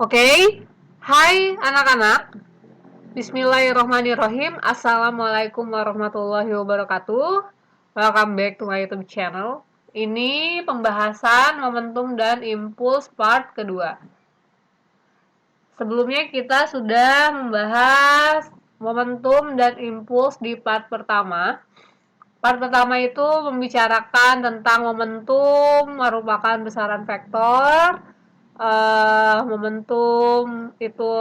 Oke, hai anak-anak. Bismillahirrahmanirrahim. Assalamualaikum warahmatullahi wabarakatuh. Welcome back to my YouTube channel. Ini pembahasan momentum dan impuls part kedua. Sebelumnya kita sudah membahas momentum dan impuls di part pertama. Part pertama itu membicarakan tentang momentum merupakan besaran vektor. Momentum itu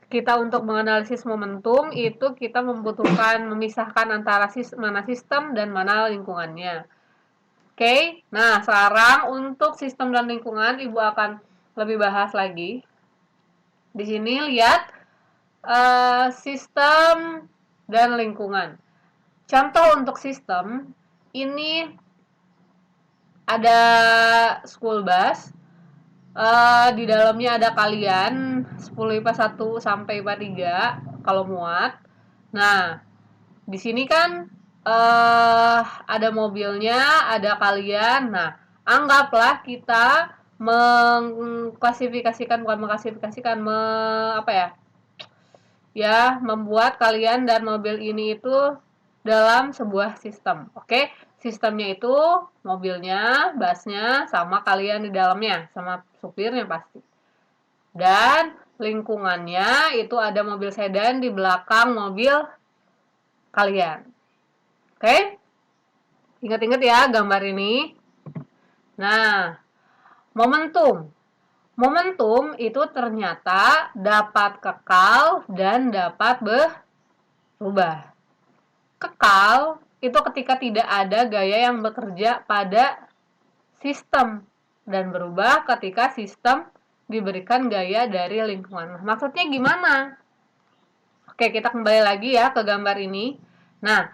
kita untuk menganalisis momentum itu kita membutuhkan memisahkan antara mana sistem dan mana lingkungannya. Oke, nah sekarang untuk sistem dan lingkungan Ibu akan lebih bahas lagi. Di sini lihat sistem dan lingkungan. Contoh untuk sistem ini ada school bus. Di dalamnya ada kalian 10 IPA 1 sampai IPA 3 kalau muat. Nah, di sini kan ada mobilnya, ada kalian. Nah, anggaplah kita mengklasifikasikan, bukan mengklasifikasikan, apa ya? Ya, membuat kalian dan mobil ini itu dalam sebuah sistem. Oke, sistemnya itu mobilnya, busnya, sama kalian di dalamnya, sama supirnya pasti. Dan lingkungannya itu ada mobil sedan di belakang mobil kalian. Oke? Ingat-ingat ya gambar ini. Nah, momentum. Momentum itu ternyata dapat kekal dan dapat berubah. Kekal itu ketika tidak ada gaya yang bekerja pada sistem dan berubah ketika sistem diberikan gaya dari lingkungan. Maksudnya gimana? Oke, kita kembali lagi ya ke gambar ini. Nah,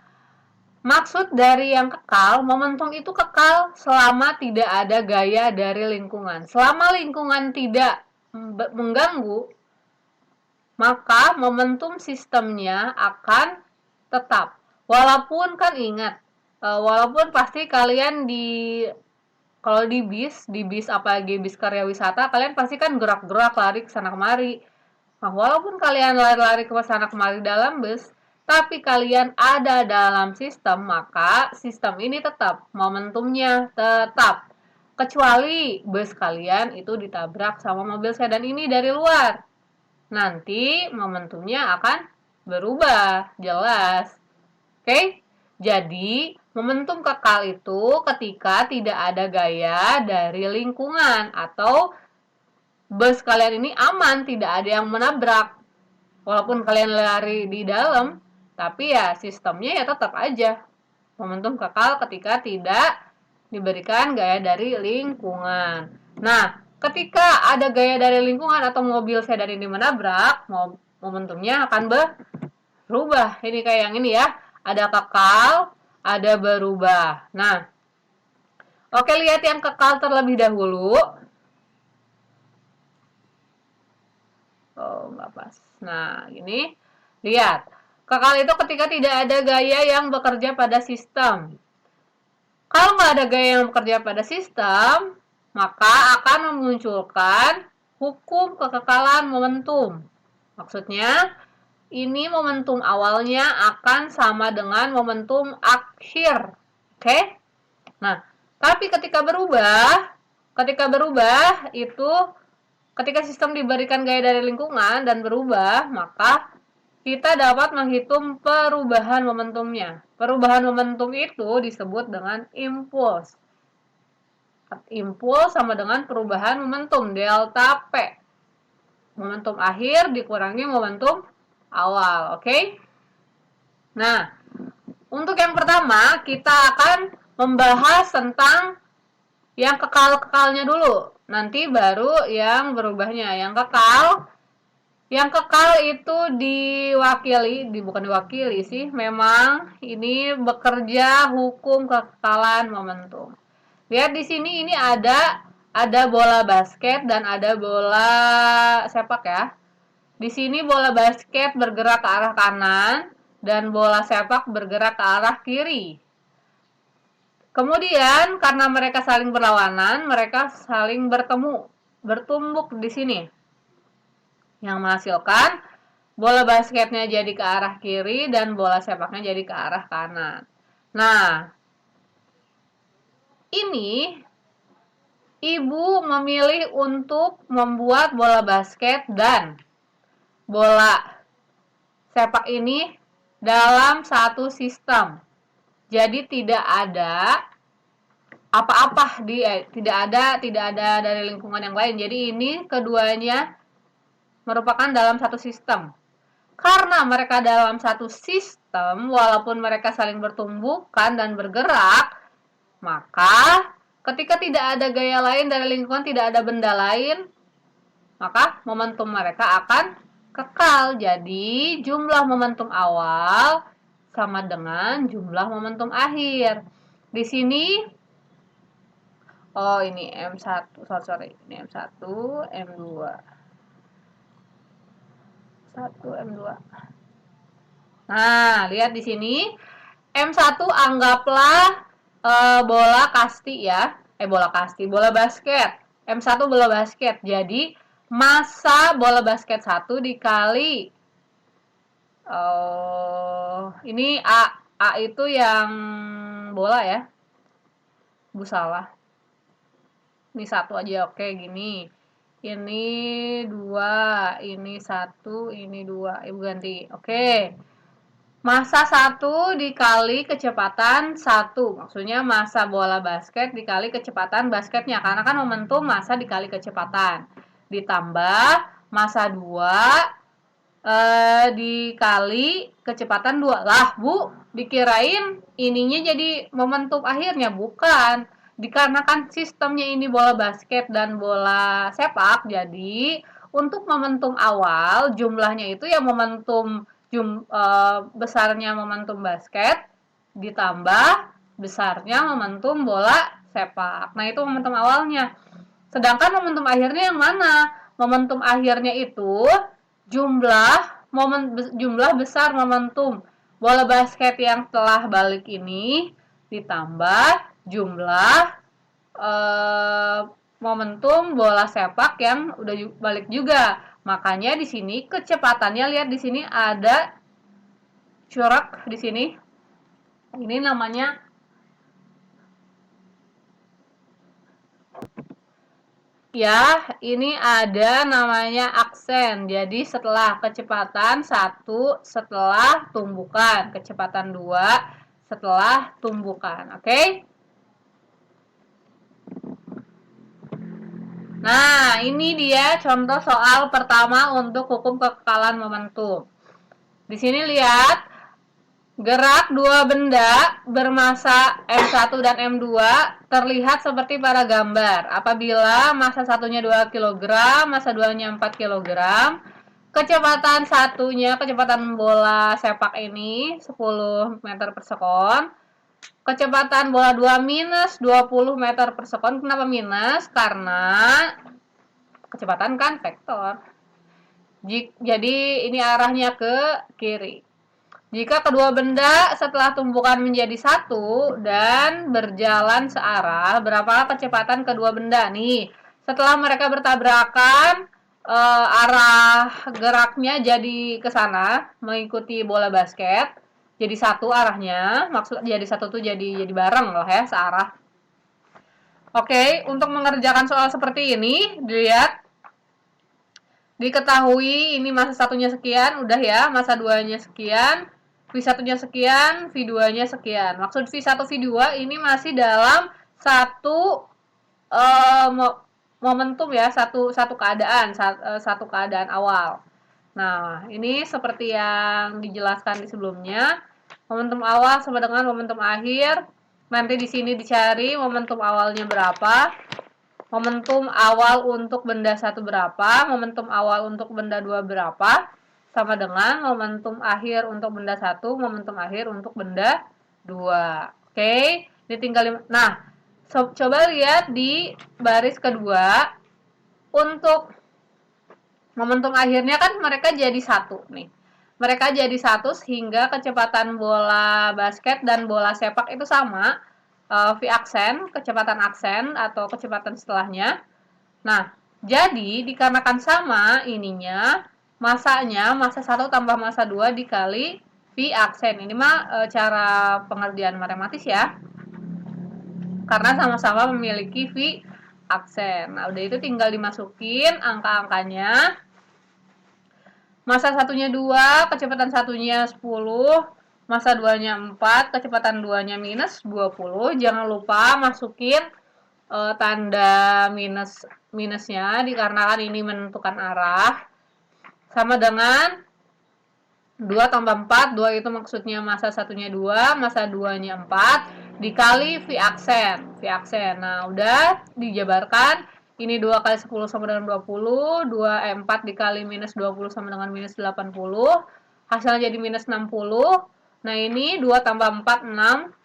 maksud dari yang kekal, momentum itu kekal selama tidak ada gaya dari lingkungan. Selama lingkungan tidak mengganggu, maka momentum sistemnya akan tetap. Walaupun kan ingat, walaupun pasti kalian kalau di bis apalagi bis karya wisata, kalian pasti kan gerak-gerak lari ke sana kemari. Nah, walaupun kalian lari-lari ke sana kemari dalam bus, tapi kalian ada dalam sistem, maka sistem ini tetap, momentumnya tetap. Kecuali bus kalian itu ditabrak sama mobil sedan ini dari luar. Nanti momentumnya akan berubah, jelas. Oke? Jadi, momentum kekal itu ketika tidak ada gaya dari lingkungan atau bus kalian ini aman, tidak ada yang menabrak. Walaupun kalian lari di dalam, tapi ya sistemnya ya tetap aja. Momentum kekal ketika tidak diberikan gaya dari lingkungan. Nah, ketika ada gaya dari lingkungan atau mobil sedan ini menabrak, momentumnya akan berubah. Ini kayak yang ini ya. Ada kekal, ada berubah. Nah, oke, lihat yang kekal terlebih dahulu. Oh, nggak pas. Nah, ini lihat. Kekal itu ketika tidak ada gaya yang bekerja pada sistem. Kalau nggak ada gaya yang bekerja pada sistem, maka akan memunculkan hukum kekekalan momentum. Maksudnya, ini momentum awalnya akan sama dengan momentum akhir. Oke? Nah, tapi ketika berubah itu ketika sistem diberikan gaya dari lingkungan dan berubah, maka kita dapat menghitung perubahan momentumnya. Perubahan momentum itu disebut dengan impuls. Impuls sama dengan perubahan momentum, delta P. Momentum akhir dikurangi momentum awal, oke? Nah, untuk yang pertama, kita akan membahas tentang yang kekal-kekalnya dulu. Nanti baru yang berubahnya. Yang kekal itu bukan diwakili sih, memang ini bekerja hukum kekekalan momentum. Lihat di sini ini ada bola basket dan ada bola sepak ya. Di sini bola basket bergerak ke arah kanan dan bola sepak bergerak ke arah kiri. Kemudian karena mereka saling berlawanan, mereka saling bertemu. bertumbuk di sini, yang menghasilkan bola basketnya jadi ke arah kiri dan bola sepaknya jadi ke arah kanan. Nah, ini ibu memilih untuk membuat bola basket dan bola sepak ini dalam satu sistem. Jadi tidak ada apa-apa tidak ada dari lingkungan yang lain. Jadi ini keduanya merupakan dalam satu sistem. Karena mereka dalam satu sistem, walaupun mereka saling bertumbukan dan bergerak, maka ketika tidak ada gaya lain dari lingkungan, tidak ada benda lain, maka momentum mereka akan kekal. Jadi jumlah momentum awal sama dengan jumlah momentum akhir. Di sini ini M1, sorry, ini M1, M2. 1 M2. Nah, lihat di sini M1 anggaplah bola kasti ya. Bola basket. M1 bola basket. Jadi massa bola basket 1 dikali ini A itu yang bola ya. Bu salah. Ini 1 aja, oke, gini. Ini 2, ini 1, ini 2. Ibu ganti. Oke. Massa 1 dikali kecepatan 1. Maksudnya massa bola basket dikali kecepatan basketnya. Karena kan momentum massa dikali kecepatan. Ditambah massa 2 dikali kecepatan 2. Lah, Bu, dikirain ininya jadi momentum akhirnya. Bukan. Dikarenakan sistemnya ini bola basket dan bola sepak, jadi untuk momentum awal jumlahnya itu ya momentum besarnya momentum basket ditambah besarnya momentum bola sepak. Nah, itu momentum awalnya. Sedangkan momentum akhirnya yang mana? Momentum akhirnya itu jumlah besar momentum bola basket yang telah balik ini ditambah jumlah momentum bola sepak yang udah balik juga. Makanya di sini kecepatannya, lihat di sini ada corak di sini. Ini namanya ya, ini ada namanya aksen. Jadi setelah kecepatan 1 setelah tumbukan, kecepatan 2 setelah tumbukan. Oke? Nah, ini dia contoh soal pertama untuk hukum kekekalan momentum. Di sini lihat gerak dua benda bermassa M1 dan M2 terlihat seperti pada gambar. Apabila massa satunya 2 kg, massa 2-nya 4 kg, kecepatan satunya, kecepatan bola sepak ini 10 meter per sekon, kecepatan bola 2 minus 20 meter per sekon. Kenapa minus? Karena kecepatan kan vektor. Jadi ini arahnya ke kiri. Jika kedua benda setelah tumbukan menjadi satu dan berjalan searah, berapakah kecepatan kedua benda? Nih, setelah mereka bertabrakan, arah geraknya jadi ke sana, mengikuti bola basket. Jadi satu arahnya, maksud jadi satu tuh jadi bareng loh ya, searah. Oke, untuk mengerjakan soal seperti ini, dilihat. Diketahui ini massa satunya sekian, udah ya, massa 2-nya sekian, V1-nya sekian, V2-nya sekian. Maksud V1, V2 ini masih dalam satu momentum ya, satu keadaan awal. Nah, ini seperti yang dijelaskan di sebelumnya. Momentum awal sama dengan momentum akhir. Nanti di sini dicari momentum awalnya berapa. Momentum awal untuk benda 1 berapa, momentum awal untuk benda 2 berapa, sama dengan momentum akhir untuk benda 1, momentum akhir untuk benda 2. Oke, ditinggal. Nah, coba lihat di baris kedua, untuk momentum akhirnya kan mereka jadi 1 nih. Mereka jadi 1 sehingga kecepatan bola basket dan bola sepak itu sama. V aksen, kecepatan aksen atau kecepatan setelahnya. Nah, Jadi, dikarenakan sama ininya, masanya, massa 1 tambah massa 2 dikali V aksen. Ini mah cara pengerjaan matematis ya. Karena sama-sama memiliki V aksen. Nah, udah itu tinggal dimasukin angka-angkanya. Massa satunya 2, kecepatan satunya 10, massa 2-nya 4, kecepatan 2-nya minus 20. Jangan lupa masukin tanda minusnya dikarenakan ini menentukan arah. Sama dengan 2 tambah 4, 2 itu maksudnya massa satunya 2, massa 2-nya 4, dikali V aksen. Nah, udah dijabarkan. Ini 2 kali 10 sama dengan 20, 4 dikali minus 20 sama dengan minus 80. Hasilnya jadi minus 60. Nah, ini 2 tambah 4, 6.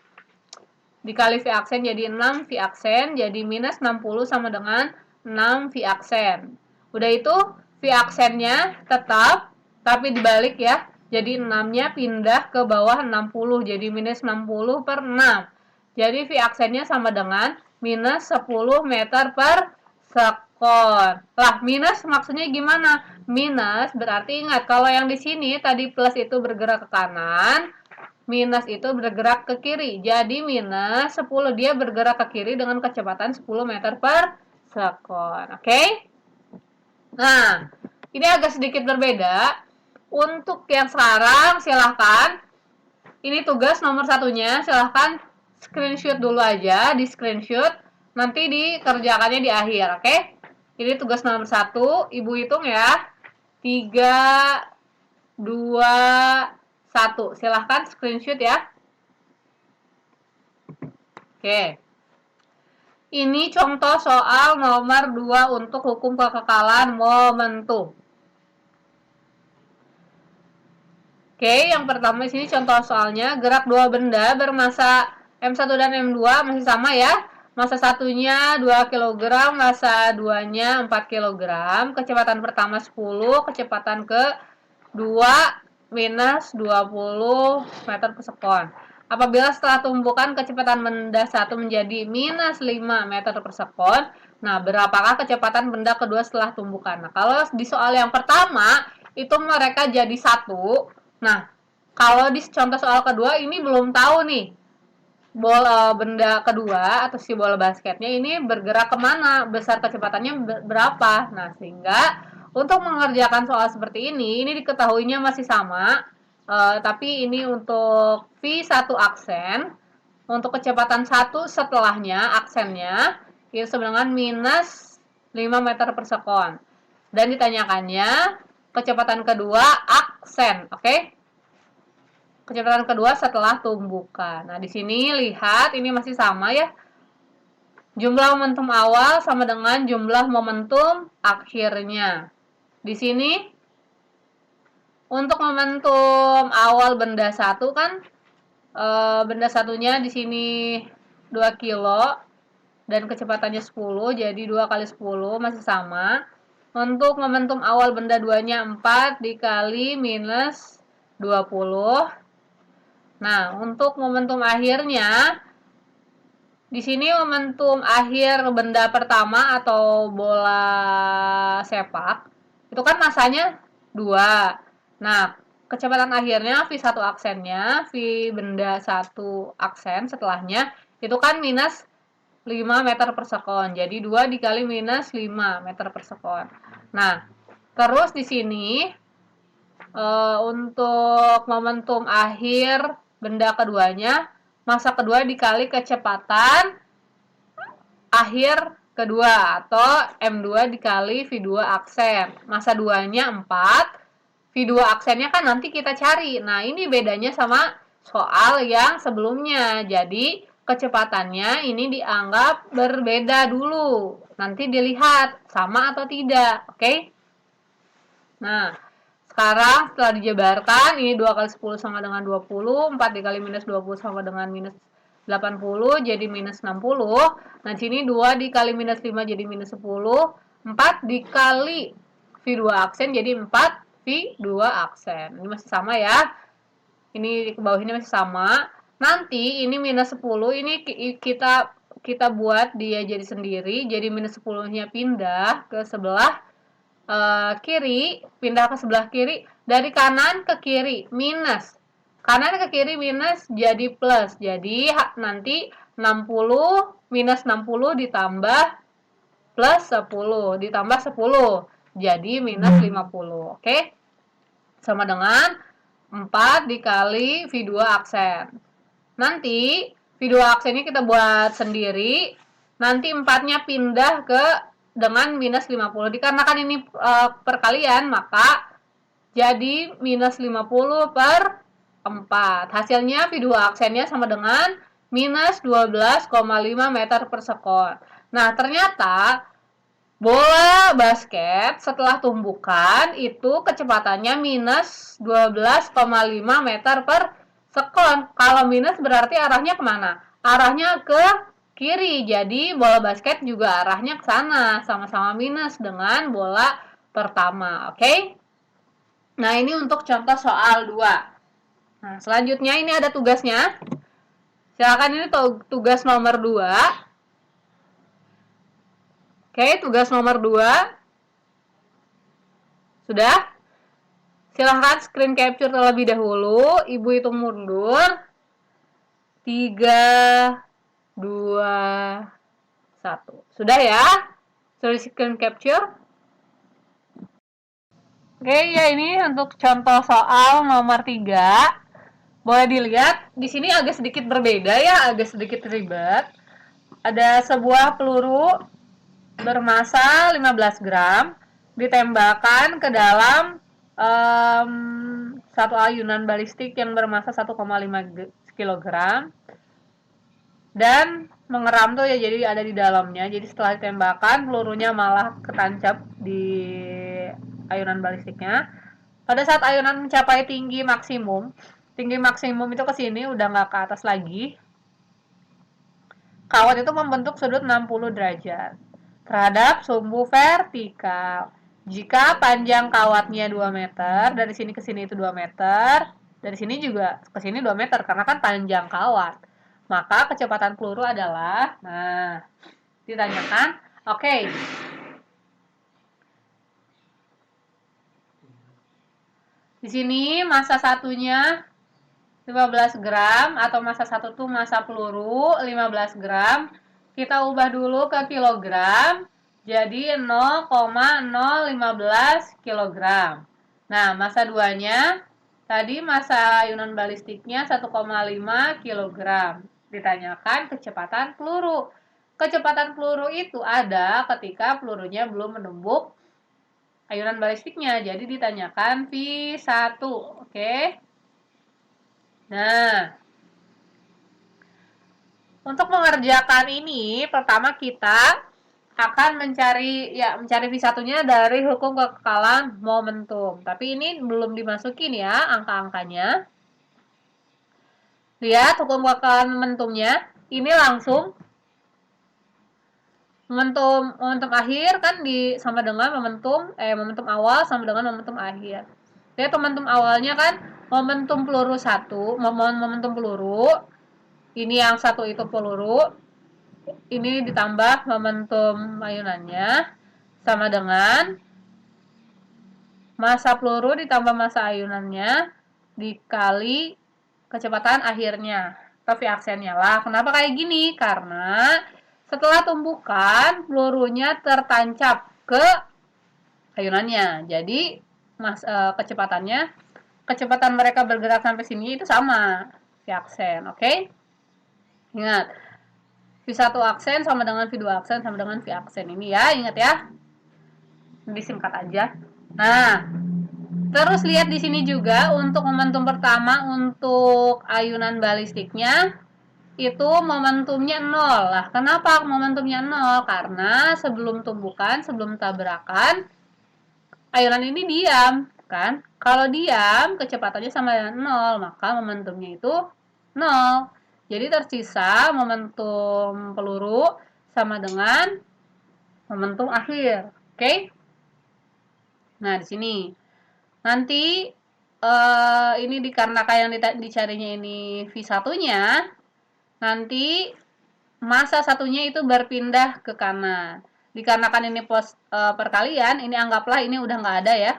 Dikali V aksen jadi 6 V aksen, jadi minus 60 sama dengan 6 V aksen. Udah itu V aksennya tetap, tapi dibalik ya. Jadi 6-nya pindah ke bawah 60, jadi minus 60 per 6. Jadi V aksennya sama dengan minus 10 meter per sekon. Lah, minus maksudnya gimana? Minus berarti ingat, kalau yang di sini tadi plus itu bergerak ke kanan, minus itu bergerak ke kiri. Jadi minus 10 dia bergerak ke kiri dengan kecepatan 10 meter per sekon. Oke? Nah, ini agak sedikit berbeda. Untuk yang sekarang silahkan, ini tugas nomor satunya, silahkan screenshot dulu aja, di screenshot, nanti dikerjakannya di akhir, oke? Ini tugas nomor 1, ibu hitung ya, 3, 2, 1, silahkan screenshot ya. Oke. Ini contoh soal nomor 2 untuk hukum kekekalan momentum. Oke, yang pertama di sini contoh soalnya, gerak dua benda bermassa M1 dan M2 masih sama ya. Massa satunya 2 kg, massa 2-nya 4 kg. Kecepatan pertama 10, kecepatan kedua minus 20 meter per sekon. Apabila setelah tumbukan kecepatan benda 1 menjadi minus 5 meter per sekon, nah berapakah kecepatan benda kedua setelah tumbukan? Nah, kalau di soal yang pertama, itu mereka jadi 1. Nah, kalau di contoh soal kedua ini belum tahu nih, bola benda kedua atau si bola basketnya ini bergerak kemana, besar kecepatannya berapa. Nah, sehingga untuk mengerjakan soal seperti ini diketahuinya masih sama, tapi ini untuk V1 aksen, untuk kecepatan 1 setelahnya, aksennya, itu sama dengan minus 5 meter per sekon. Dan ditanyakannya, kecepatan kedua aksen, oke? Kecepatan kedua setelah tumbukan. Nah, di sini lihat ini masih sama ya. Jumlah momentum awal sama dengan jumlah momentum akhirnya. Di sini untuk momentum awal benda 1 kan benda satunya di sini 2 kilo dan kecepatannya 10, jadi 2 kali 10 masih sama. Untuk momentum awal benda 2-nya 4 dikali minus 20. Nah, untuk momentum akhirnya, di sini momentum akhir benda pertama atau bola sepak, itu kan massanya 2. Nah, kecepatan akhirnya V1 aksennya, V benda 1 aksen setelahnya, itu kan minus 5 meter per sekon. Jadi 2 dikali minus 5 meter per sekon. Nah, terus di sini untuk momentum akhir benda keduanya, massa kedua dikali kecepatan akhir kedua atau M2 dikali V2 aksen. Massa 2-nya 4, V2 aksennya kan nanti kita cari. Nah, ini bedanya sama soal yang sebelumnya. Jadi, kecepatannya ini dianggap berbeda dulu. Nanti dilihat sama atau tidak, oke? Nah, sekarang setelah dijabarkan, ini 2 kali 10 sama dengan 20, 4 dikali minus 20 sama dengan minus 80, jadi minus 60. Nah, sini 2 dikali minus 5 jadi minus 10, 4 dikali V2 aksen jadi 4 V2 aksen. Ini masih sama ya. Ini ke bawah ini masih sama. Nanti ini minus 10, ini kita buat dia jadi sendiri, jadi minus 10-nya pindah ke sebelah kiri, pindah ke sebelah kiri, dari kanan ke kiri, minus. Kanan ke kiri minus jadi plus. Jadi nanti 60 minus 60 ditambah plus 10 ditambah 10. Jadi minus 50. Oke? Sama dengan 4 dikali V2 aksen. Nanti V2 aksennya kita buat sendiri. Nanti 4-nya pindah ke dengan minus 50. Dikarenakan ini perkalian, maka jadi minus 50 per 4. Hasilnya V2 aksennya sama dengan minus 12,5 meter per sekon. Nah, ternyata bola basket setelah tumbukan itu kecepatannya minus 12,5 meter per sekon. Kalau minus berarti arahnya kemana? Arahnya ke kiri. Jadi bola basket juga arahnya ke sana, sama-sama minus dengan bola pertama. Oke? Nah, ini untuk contoh soal 2. Nah, selanjutnya ini ada tugasnya. Silakan, ini tugas nomor 2. Oke, tugas nomor 2. Sudah? Silahkan screen capture terlebih dahulu. Ibu hitung mundur. 3, 2, 1. Sudah ya? Sudah screen capture? Oke, ya ini untuk contoh soal nomor 3. Boleh dilihat, di sini agak sedikit berbeda ya, agak sedikit ribet. Ada sebuah peluru bermasa 15 gram ditembakkan ke dalam satu ayunan balistik yang bermasa 1,5 kg dan mengeram tuh ya, jadi ada di dalamnya. Jadi setelah ditembakkan, pelurunya malah ketancap di ayunan balistiknya. Pada saat ayunan mencapai tinggi maksimum itu ke sini, udah nggak ke atas lagi. Kawat itu membentuk sudut 60 derajat terhadap sumbu vertikal. Jika panjang kawatnya 2 meter, dari sini ke sini itu 2 meter, dari sini juga ke sini 2 meter, karena kan panjang kawat. Maka kecepatan peluru adalah, nah, ditanyakan, oke. Di sini massa satunya 15 gram, atau massa 1 tuh massa peluru 15 gram. Kita ubah dulu ke kilogram, jadi 0,015 kilogram. Nah, massa 2-nya, tadi massa ayunan balistiknya 1,5 kilogram. Ditanyakan kecepatan peluru. Kecepatan peluru itu ada ketika pelurunya belum menembus ayunan balistiknya, jadi ditanyakan V1, oke? Nah, untuk mengerjakan ini, pertama kita akan mencari V1-nya dari hukum kekekalan momentum. Tapi ini belum dimasukin ya angka-angkanya. Lihat hukum kekekalan momentumnya. Ini langsung momentum akhir kan sama dengan momentum awal sama dengan momentum akhir. Lihat momentum awalnya kan momentum peluru 1, momentum peluru. Ini yang 1 itu peluru, ini ditambah momentum ayunannya sama dengan massa peluru ditambah massa ayunannya dikali kecepatan akhirnya, V aksennya lah. Kenapa kayak gini? Karena setelah tumbukan pelurunya tertancap ke ayunannya, jadi kecepatan mereka bergerak sampai sini itu sama V aksen, oke? Ingat, V1 aksen sama dengan V2 aksen sama dengan V aksen ini ya, ingat ya. Disingkat aja. Nah, terus lihat di sini juga untuk momentum pertama untuk ayunan balistiknya itu momentumnya 0. Lah, kenapa momentumnya 0? Karena sebelum tumbukan, sebelum tabrakan, ayunan ini diam, kan? Kalau diam, kecepatannya sama dengan 0, maka momentumnya itu 0. Jadi tersisa momentum peluru sama dengan momentum akhir. Oke? Nah, di sini. Nanti ini dikarenakan yang dicarinya ini V1-nya, nanti massa satunya itu berpindah ke kanan. Dikarenakan ini perkalian, ini anggaplah ini udah nggak ada ya.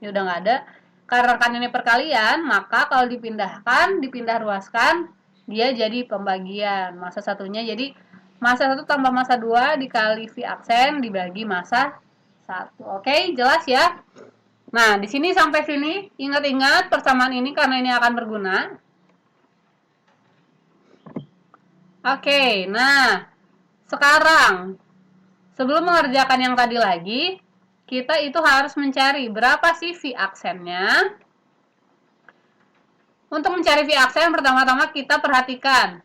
Ini udah nggak ada. Karena kan ini perkalian, maka kalau dipindahkan, dipindah ruaskan, dia jadi pembagian. Massa satunya jadi massa 1 tambah massa 2 dikali V aksen dibagi massa 1. Oke, jelas ya? Nah, di sini sampai sini, ingat-ingat persamaan ini karena ini akan berguna. Oke, nah sekarang sebelum mengerjakan yang tadi lagi, kita itu harus mencari berapa sih V aksennya. Untuk mencari V aksen, pertama-tama kita perhatikan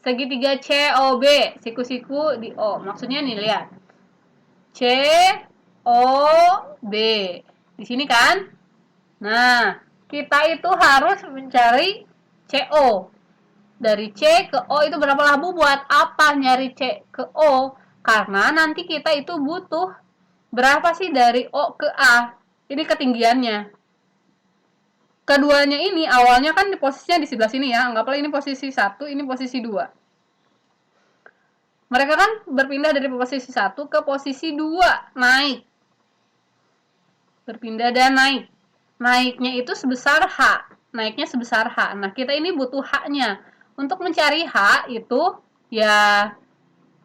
segitiga COB, siku-siku di O. Maksudnya nih, lihat. COB. Di sini kan? Nah, kita itu harus mencari CO. Dari C ke O itu berapa labu? Buat apa nyari C ke O? Karena nanti kita itu butuh berapa sih dari O ke A. Ini ketinggiannya. Keduanya ini awalnya kan posisinya di sebelah sini ya. Anggaplah ini posisi 1, ini posisi 2. Mereka kan berpindah dari posisi 1 ke posisi 2. Naik. Berpindah dan naik. Naiknya itu sebesar H. Naiknya sebesar H. Nah, kita ini butuh H-nya. Untuk mencari H itu ya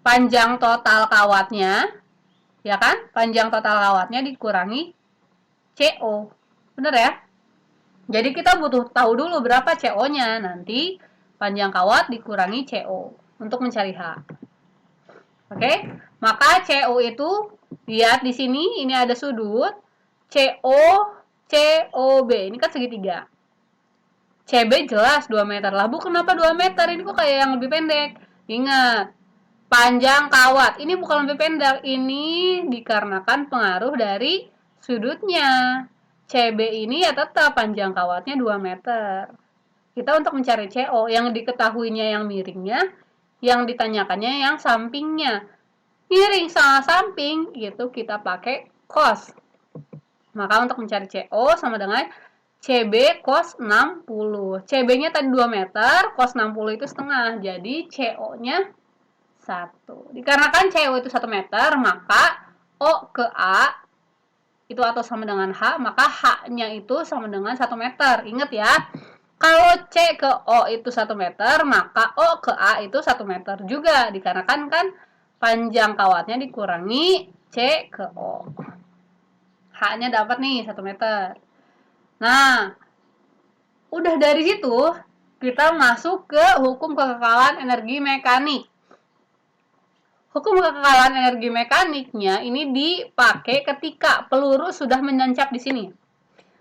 panjang total kawatnya, ya kan? Panjang total kawatnya dikurangi CO. Bener ya? Jadi kita butuh tahu dulu berapa CO-nya. Nanti panjang kawat dikurangi CO untuk mencari H. Oke? Maka CO itu lihat di sini ini ada sudut CO COB. Ini kan segitiga. CB jelas 2 meter lah. Bu, kenapa 2 meter? Ini kok kayak yang lebih pendek. Ingat, panjang kawat. Ini bukan lebih pendek. Ini dikarenakan pengaruh dari sudutnya. CB ini ya tetap panjang kawatnya 2 meter. Kita untuk mencari CO, yang diketahuinya yang miringnya, yang ditanyakannya yang sampingnya. Miring sama samping, itu kita pakai cos. Maka untuk mencari CO sama dengan CB cos 60. CB-nya tadi 2 meter, cos 60 itu setengah. Jadi CO-nya 1. Dikarenakan CO itu 1 meter, maka O ke A itu atau sama dengan H, maka H-nya itu sama dengan 1 meter. Ingat ya, kalau C ke O itu 1 meter, maka O ke A itu 1 meter juga. Dikarenakan kan panjang kawatnya dikurangi C ke O. H-nya dapat nih 1 meter. Nah, udah dari situ kita masuk ke hukum kekekalan energi mekanik. Hukum kekekalan energi mekaniknya ini dipakai ketika peluru sudah menancap di sini.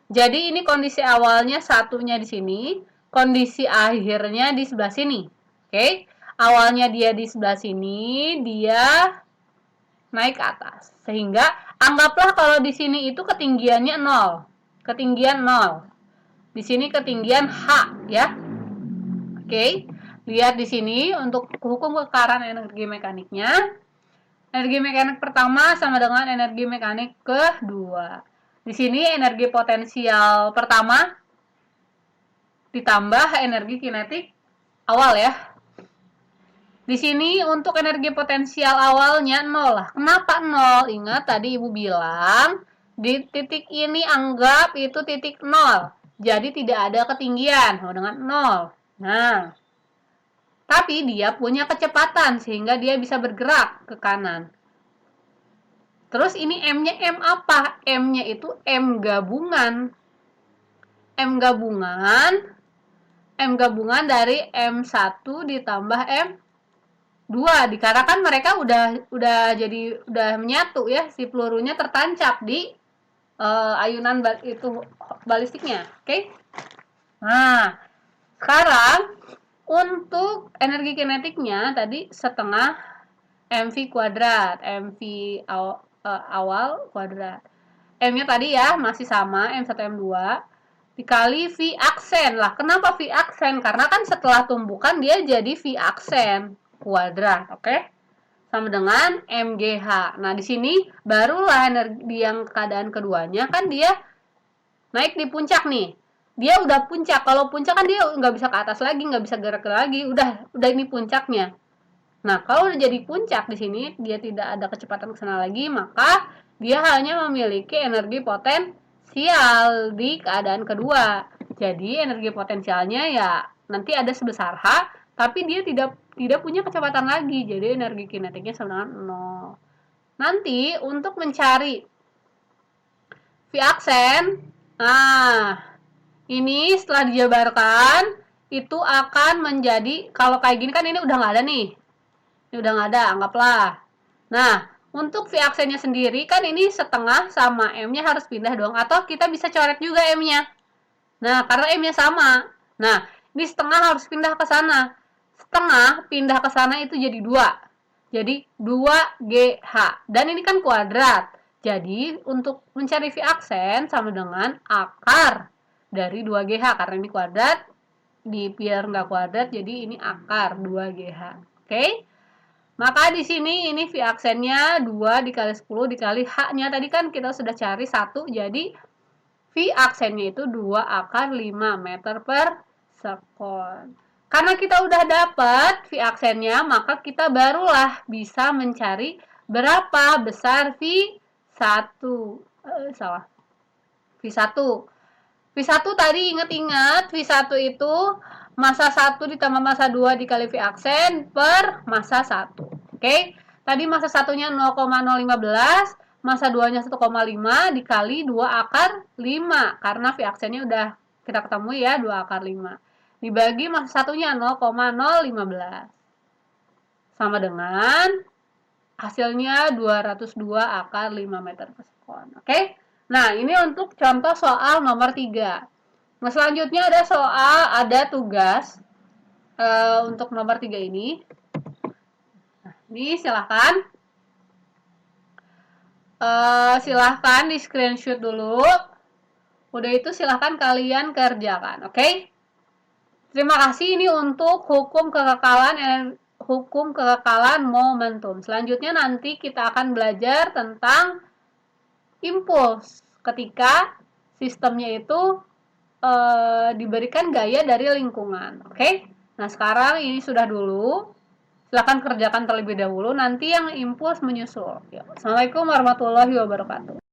Jadi ini kondisi awalnya satunya di sini, kondisi akhirnya di sebelah sini. Oke, awalnya dia di sebelah sini, dia naik ke atas. Sehingga anggaplah kalau di sini itu ketinggiannya 0. Ketinggian 0. Di sini ketinggian H ya. Oke. Lihat di sini untuk hukum kekekalan energi mekaniknya. Energi mekanik pertama sama dengan energi mekanik kedua. Di sini energi potensial pertama ditambah energi kinetik awal ya. Di sini untuk energi potensial awalnya 0 lah. Kenapa 0? Ingat tadi Ibu bilang di titik ini anggap itu titik 0. Jadi tidak ada ketinggian dengan 0. Nah, tapi dia punya kecepatan sehingga dia bisa bergerak ke kanan. Terus ini M-nya M apa? M-nya itu M gabungan. M gabungan dari M1 ditambah M2. Dikarenakan mereka udah menyatu ya, si pelurunya tertancap di ayunan itu balistiknya. Oke? Nah, sekarang untuk energi kinetiknya tadi setengah mv kuadrat, mv awal kuadrat. M-nya tadi ya masih sama, M1 M2 dikali V aksen. Lah, kenapa V aksen? Karena kan setelah tumbukan dia jadi V aksen kuadrat, oke? Sama dengan MGH. Nah, di sini barulah energi yang keadaan keduanya kan dia naik di puncak nih. Dia udah puncak. Kalau puncak kan dia nggak bisa ke atas lagi, nggak bisa gerak lagi. Udah ini puncaknya. Nah, kalau udah jadi puncak di sini, dia tidak ada kecepatan ke sana lagi, maka dia hanya memiliki energi potensial di keadaan kedua. Jadi, energi potensialnya ya nanti ada sebesar H, tapi dia tidak punya kecepatan lagi. Jadi, energi kinetiknya sama dengan 0. Nanti, untuk mencari V aksen, nah, ini setelah dijabarkan, itu akan menjadi, kalau kayak gini kan ini udah nggak ada nih. Ini udah nggak ada, anggaplah. Nah, untuk V aksennya sendiri kan ini setengah sama M-nya harus pindah dong. Atau kita bisa coret juga M-nya. Nah, karena M-nya sama. Nah, ini setengah harus pindah ke sana. Setengah pindah ke sana itu jadi 2. Jadi 2GH. Dan ini kan kuadrat. Jadi untuk mencari V aksen sama dengan akar dari 2GH. Karena ini kuadrat, biar nggak kuadrat, jadi ini akar 2GH. Oke? Maka di sini ini V aksennya 2 dikali 10 dikali H-nya. Tadi kan kita sudah cari 1, jadi V aksennya itu 2 akar 5 meter per sekon. Karena kita udah dapat V aksennya, maka kita barulah bisa mencari berapa besar V1. Salah. V1. V1 tadi ingat-ingat, V1 itu massa 1 ditambah massa 2 dikali V aksen per massa 1. Oke? Tadi massa 1-nya 0,015, massa 2-nya 1,5 dikali 2 akar 5. Karena V aksennya udah kita ketemu ya, 2 akar 5. Dibagi massa 1-nya 0,015. Sama dengan hasilnya 202 akar 5 meter per sekon. Oke? Nah, ini untuk contoh soal nomor 3. Nah, selanjutnya ada tugas untuk nomor 3 ini. Nah, ini silahkan. Silahkan di screenshot dulu. Udah itu silahkan kalian kerjakan. Oke? Terima kasih ini untuk hukum kekekalan momentum. Selanjutnya nanti kita akan belajar tentang impuls ketika sistemnya itu diberikan gaya dari lingkungan. Oke? Nah, sekarang ini sudah dulu. Silakan kerjakan terlebih dahulu, nanti yang impuls menyusul. Assalamualaikum warahmatullahi wabarakatuh.